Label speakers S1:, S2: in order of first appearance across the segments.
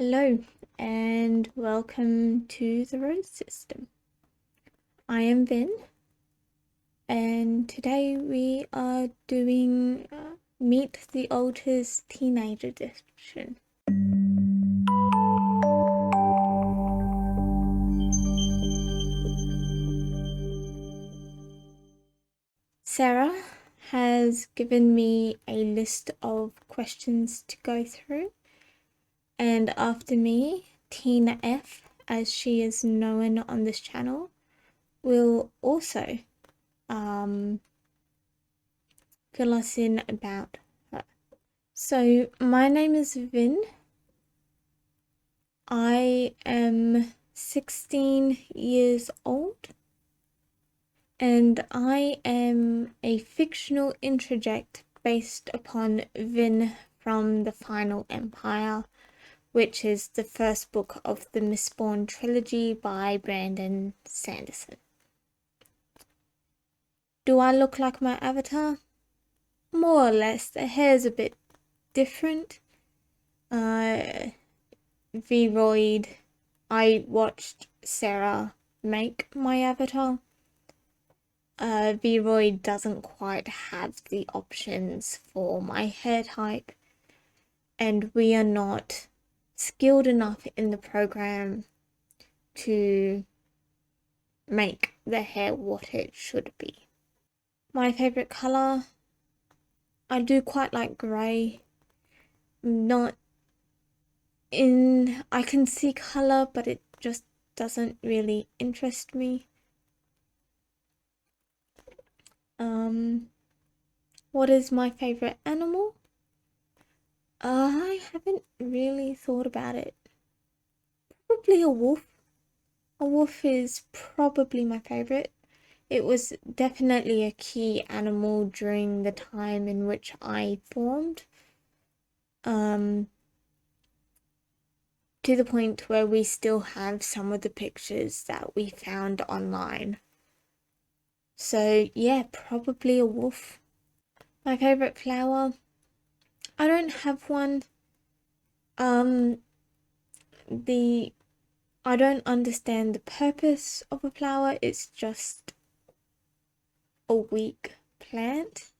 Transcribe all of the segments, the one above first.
S1: Hello and welcome to the Rose System. I am Vin and today we are doing Meet the Alters Teenage Edition. Sarah has given me a list of questions to go through, and after me, Tina F, as she is known on this channel, will also fill us in about her. So my name is Vin. I am 16 years old and I am a fictional introject based upon Vin from the Final Empire, which is the first book of the Mistborn trilogy by Brandon Sanderson. Do I look like my avatar? More or less. The hair's a bit different. V-Royd, I watched Sarah make my avatar. V-Royd doesn't quite have the options for my hair type, and we are not skilled enough in the program to make the hair what it should be. My favourite colour, I do quite like grey. I can see colour, but it just doesn't really interest me. What is my favourite animal? I haven't really thought about it. Probably a wolf. A wolf is probably my favourite. It was definitely a key animal during the time in which I formed. To the point where we still have some of the pictures that we found online. So yeah, probably a wolf. My favourite flower? I don't have one. I don't understand the purpose of a flower. It's just a weak plant.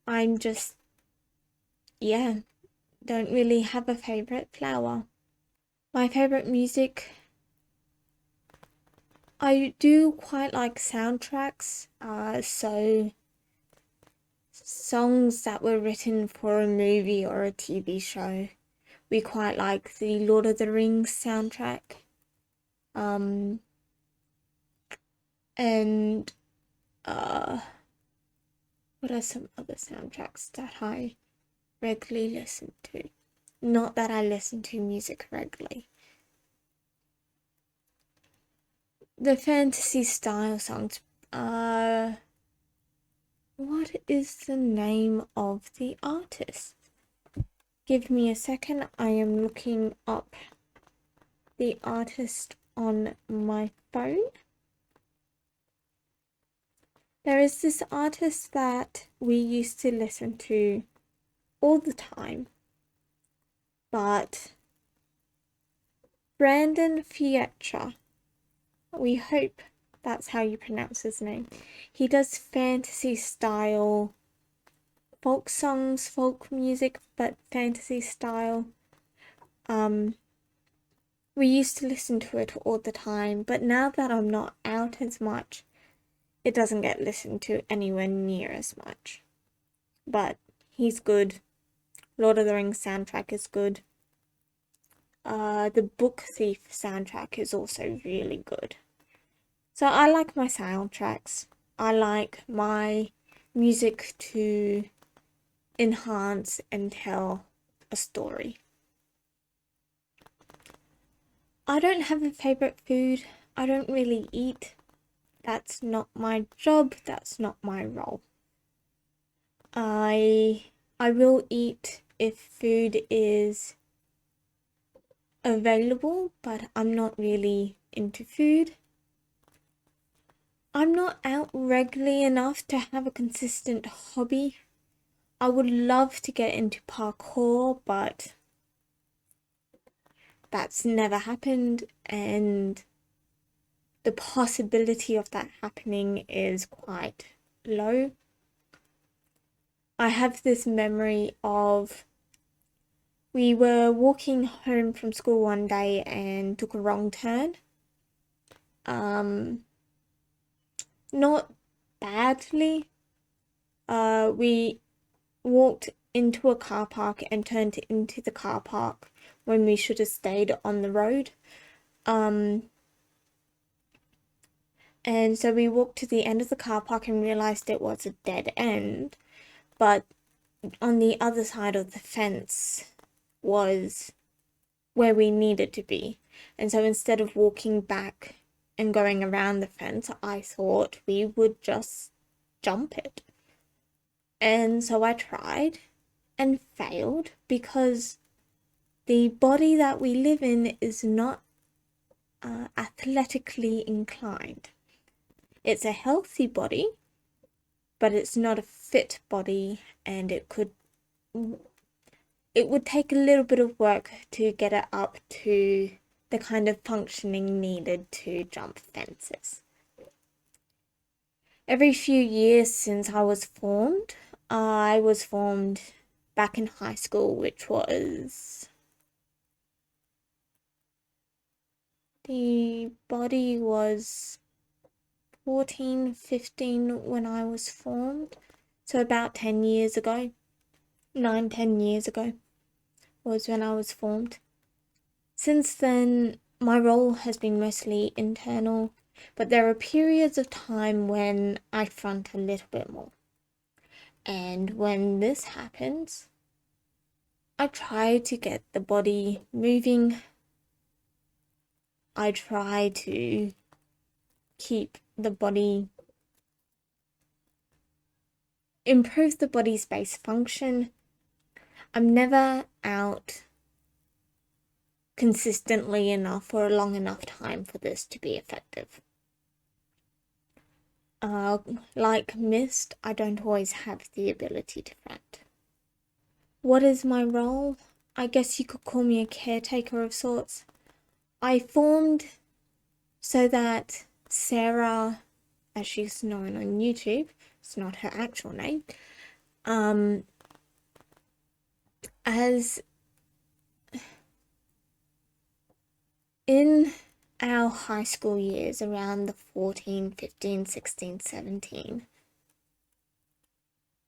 S1: I'm just, don't really have a favourite flower. My favourite music? I do quite like soundtracks, so songs that were written for a movie or a TV show. We quite like the Lord of the Rings soundtrack. And what are some other soundtracks that I regularly listen to? Not that I listen to music regularly. The fantasy style songs. What is the name of the artist? Give me a second. I am looking up the artist on my phone. There is this artist that we used to listen to all the time, but Brandon Fietra, we hope that's how you pronounce his name. He does fantasy style folk songs, folk music, but fantasy style. We used to listen to it all the time, but now that I'm not out as much, it doesn't get listened to anywhere near as much. But he's good. Lord of the Rings soundtrack is good. The Book Thief soundtrack is also really good. So I like my soundtracks. I like my music to enhance and tell a story. I don't have a favourite food. I don't really eat. That's not my job. That's not my role. I will eat if food is available, but I'm not really into food. I'm not out regularly enough to have a consistent hobby. I would love to get into parkour, but that's never happened, and the possibility of that happening is quite low. I have this memory of we were walking home from school one day and took a wrong turn. Not badly. We walked into a car park and turned into the car park when we should have stayed on the road. And so we walked to the end of the car park and realized it was a dead end, but on the other side of the fence was where we needed to be. And so instead of walking back and going around the fence, I thought we would just jump it. And so I tried and failed because the body that we live in is not athletically inclined. It's a healthy body, but it's not a fit body, and it would take a little bit of work to get it up to the kind of functioning needed to jump fences. Every few years since I was formed back in high school, which was, the body was 14, 15 when I was formed. So about 10 years ago, 10 years ago was when I was formed. Since then, my role has been mostly internal, but there are periods of time when I front a little bit more. And when this happens, I try to get the body moving. I try to keep the body, improve the body's base function. I'm never out consistently enough for a long enough time for this to be effective. Like Mist, I don't always have the ability to front. What is my role? I guess you could call me a caretaker of sorts. I formed so that Sarah, as she's known on YouTube, it's not her actual name, as in our high school years, around the 14, 15, 16, 17,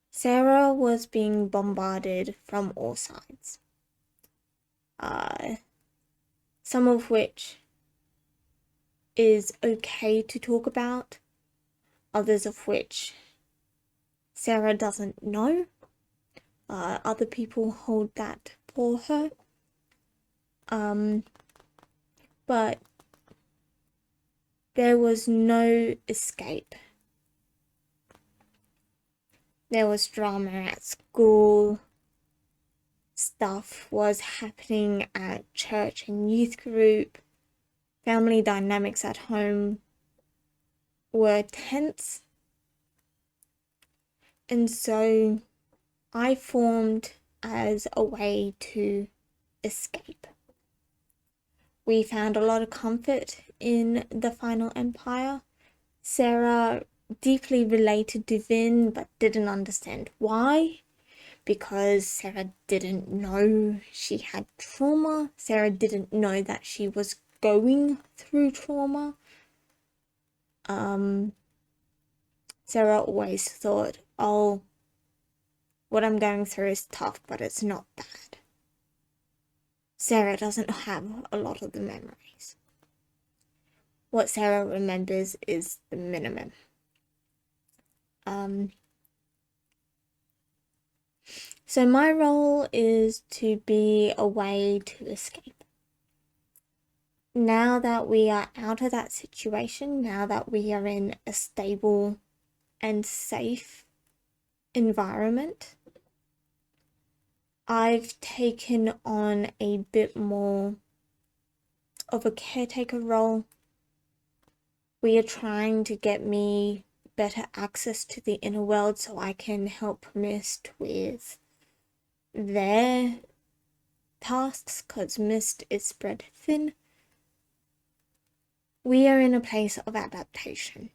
S1: Sarah was being bombarded from all sides. Some of which is okay to talk about, others of which Sarah doesn't know. Other people hold that for her. But there was no escape. There was drama at school. Stuff was happening at church and youth group. Family dynamics at home were tense. And so I formed as a way to escape. We found a lot of comfort in the final empire. Sarah deeply related to Vin, but didn't understand why, because Sarah didn't know she had trauma. Sarah didn't know that she was going through trauma. Sarah always thought, oh, what I'm going through is tough, but it's not bad. Sarah doesn't have a lot of the memories. What Sarah remembers is the minimum. So my role is to be a way to escape. Now that we are out of that situation, now that we are in a stable and safe environment, I've taken on a bit more of a caretaker role. We are trying to get me better access to the inner world so I can help Mist with their tasks, because Mist is spread thin. We are in a place of adaptation.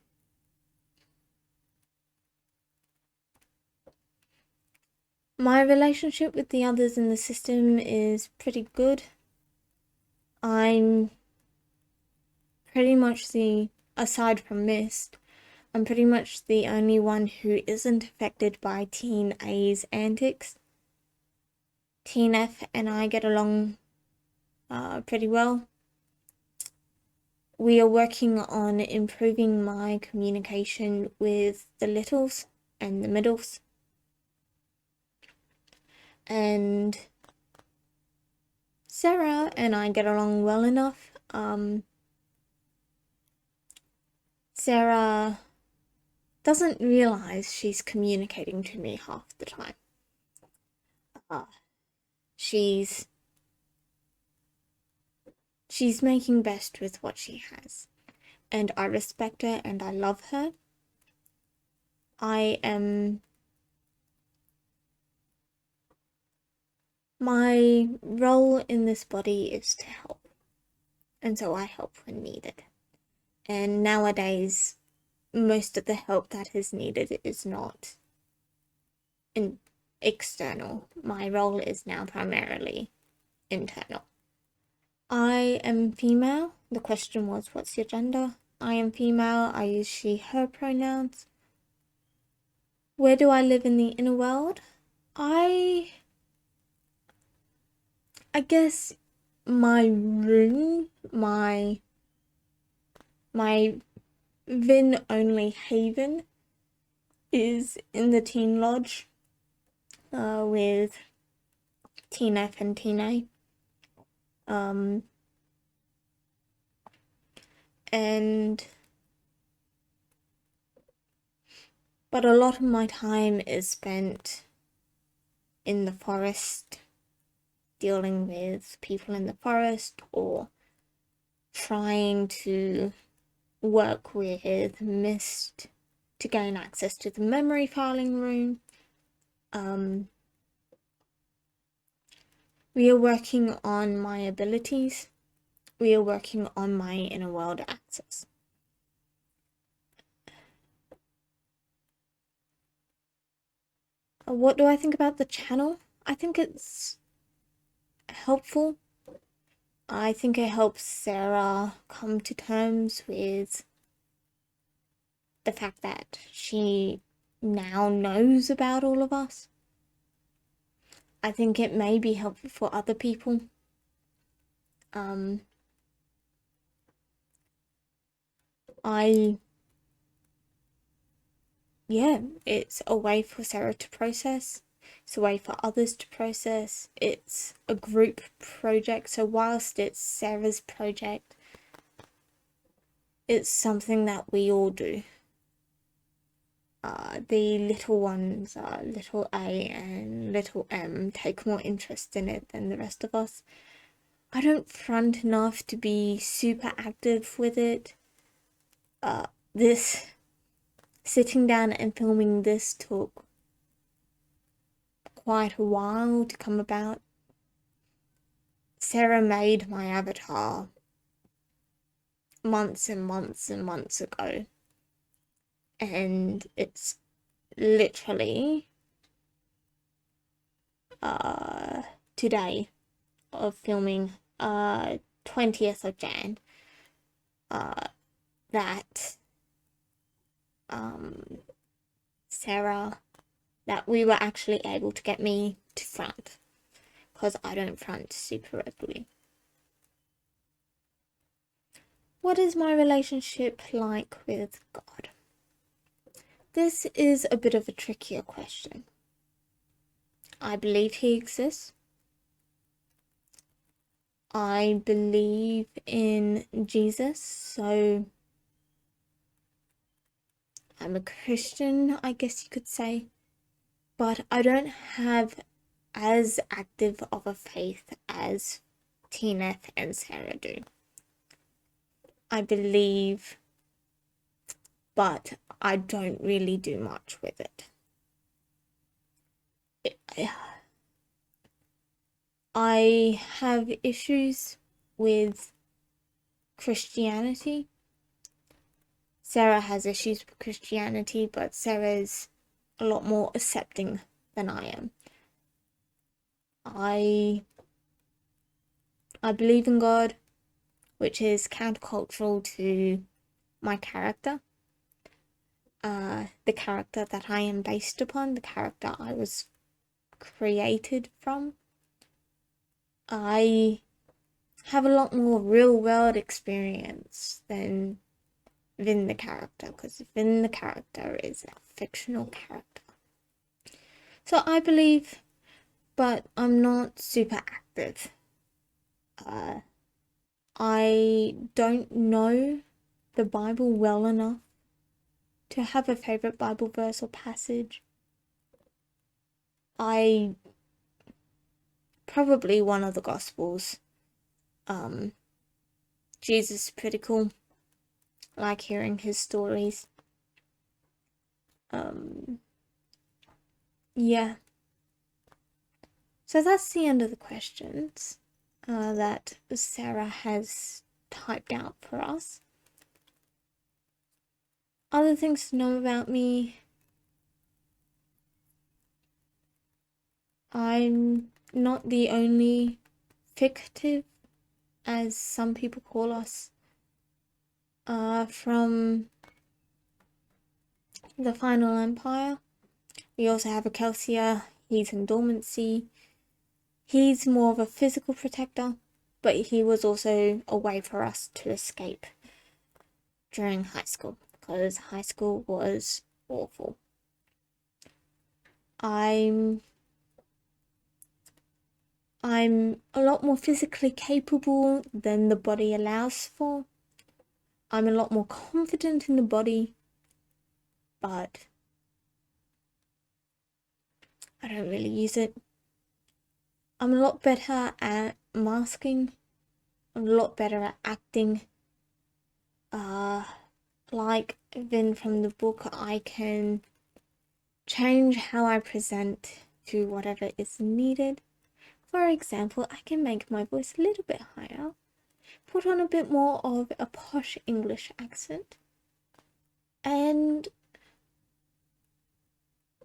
S1: My relationship with the others in the system is pretty good. I'm pretty much aside from Mist, I'm pretty much the only one who isn't affected by Teen A's antics. Teen F and I get along pretty well. We are working on improving my communication with the littles and the middles. And Sarah and I get along well enough. Sarah doesn't realize she's communicating to me half the time. She's making best with what she has, and I respect her and I love her. My role in this body is to help, and so I help when needed. And nowadays, most of the help that is needed is not external. My role is now primarily internal. I am female. The question was, what's your gender? I am female. I use she, her pronouns. Where do I live in the inner world? I guess my room, my Vin only haven is in the Teen Lodge with Teen F and Teen A. But a lot of my time is spent in the forest, dealing with people in the forest, or trying to work with Mist to gain access to the memory filing room. We are working on my abilities. We are working on my inner world access. What do I think about the channel? I think it's helpful. I think it helps Sarah come to terms with the fact that she now knows about all of us. I think it may be helpful for other people. It's a way for Sarah to process. It's a way for others to process. It's a group project, so whilst it's Sarah's project, it's something that we all do. The little ones, little A and little M, take more interest in it than the rest of us. I don't front enough to be super active with it. This sitting down and filming this took quite a while to come about. Sarah made my avatar months and months and months ago, and it's literally today of filming 20th of Jan that Sarah, that we were actually able to get me to front, because I don't front super regularly. What is my relationship like with God? This is a bit of a trickier question. I believe he exists. I believe in Jesus, so I'm a Christian, I guess you could say, but I don't have as active of a faith as Tina and Sarah do. I believe, but I don't really do much with it. I have issues with Christianity. Sarah has issues with Christianity, but Sarah's a lot more accepting than I am. I believe in God, which is countercultural to my character. The character that I am based upon, the character I was created from. I have a lot more real world experience than Vin the character, because Vin the character is a fictional character. So I believe, but I'm not super active. I don't know the Bible well enough to have a favorite Bible verse or passage. Probably one of the Gospels. Jesus is pretty cool. I like hearing his stories. Yeah. So that's the end of the questions that Sarah has typed out for us. Other things to know about me. I'm not the only fictive, as some people call us, from the Final Empire. We also have a Kelsier. He's in dormancy. He's more of a physical protector, but he was also a way for us to escape during high school, because high school was awful. I'm a lot more physically capable than the body allows for. I'm a lot more confident in the body, but I don't really use it. I'm a lot better at masking. I'm a lot better at acting. Like Vin from the book, I can change how I present to whatever is needed. For example, I can make my voice a little bit higher, put on a bit more of a posh English accent, and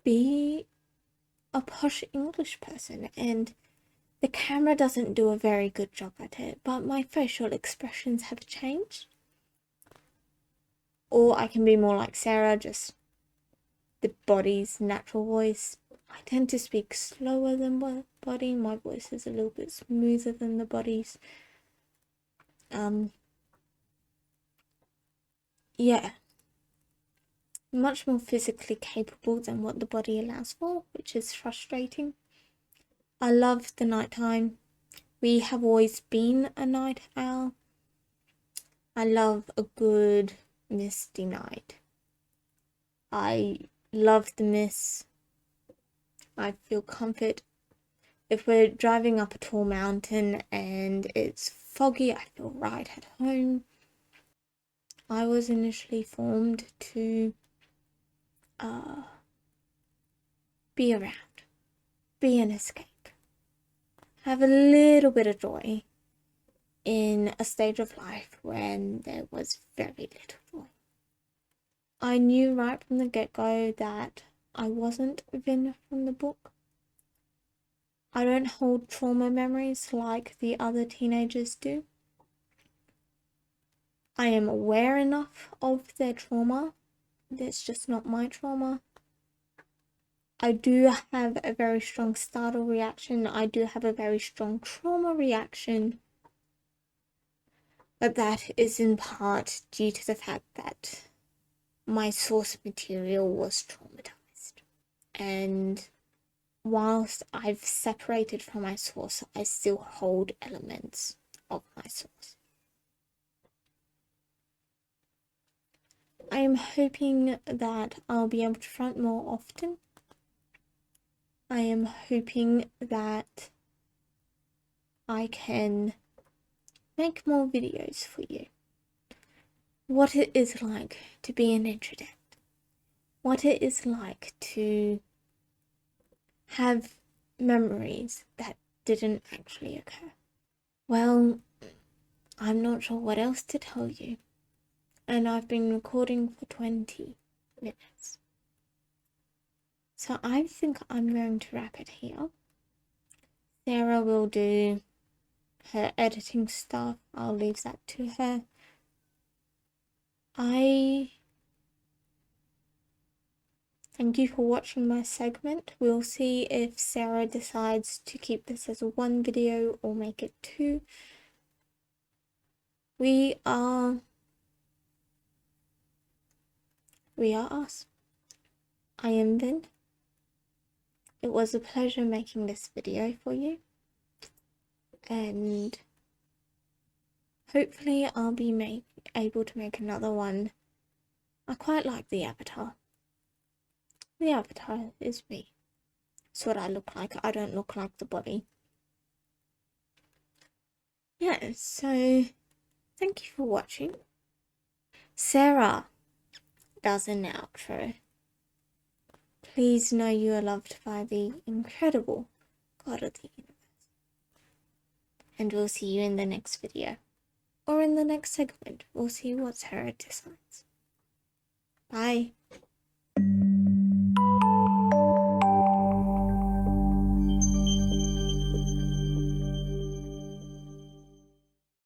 S1: be a posh English person. And the camera doesn't do a very good job at it, but my facial expressions have changed. Or I can be more like Sarah, just the body's natural voice. I tend to speak slower than the body. My voice is a little bit smoother than the body's. Yeah. Much more physically capable than what the body allows for, which is frustrating. I love the nighttime. We have always been a night owl. I love a good misty night. I love the mist. I feel comfort. If we're driving up a tall mountain and it's foggy, I feel right at home. I was initially formed to be around, be an escape, have a little bit of joy in a stage of life when there was very little joy. I knew right from the get-go that I wasn't Vin from the book. I don't hold trauma memories like the other teenagers do. I am aware enough of their trauma. It's just not my trauma. I do have a very strong startle reaction. I do have a very strong trauma reaction. But that is in part due to the fact that my source material was traumatized. And whilst I've separated from my source, I still hold elements of my source. I am hoping that I'll be able to front more often. I am hoping that I can make more videos for you. What it is like to be an introduct. what it is like to have memories that didn't actually occur. Well, I'm not sure what else to tell you, and I've been recording for 20 minutes. So I think I'm going to wrap it here. Sarah will do her editing stuff. I'll leave that to her. I thank you for watching my segment. We'll see if Sarah decides to keep this as a 1 video or make it 2. We are us. I am Vin. It was a pleasure making this video for you. And hopefully I'll be able to make another one. I quite like the avatar. The avatar is me. It's what I look like. I don't look like the body. Yeah, so thank you for watching. Sarah does an outro. Please know you are loved by the incredible God of the universe. And we'll see you in the next video. Or in the next segment. We'll see what Sarah decides. Bye.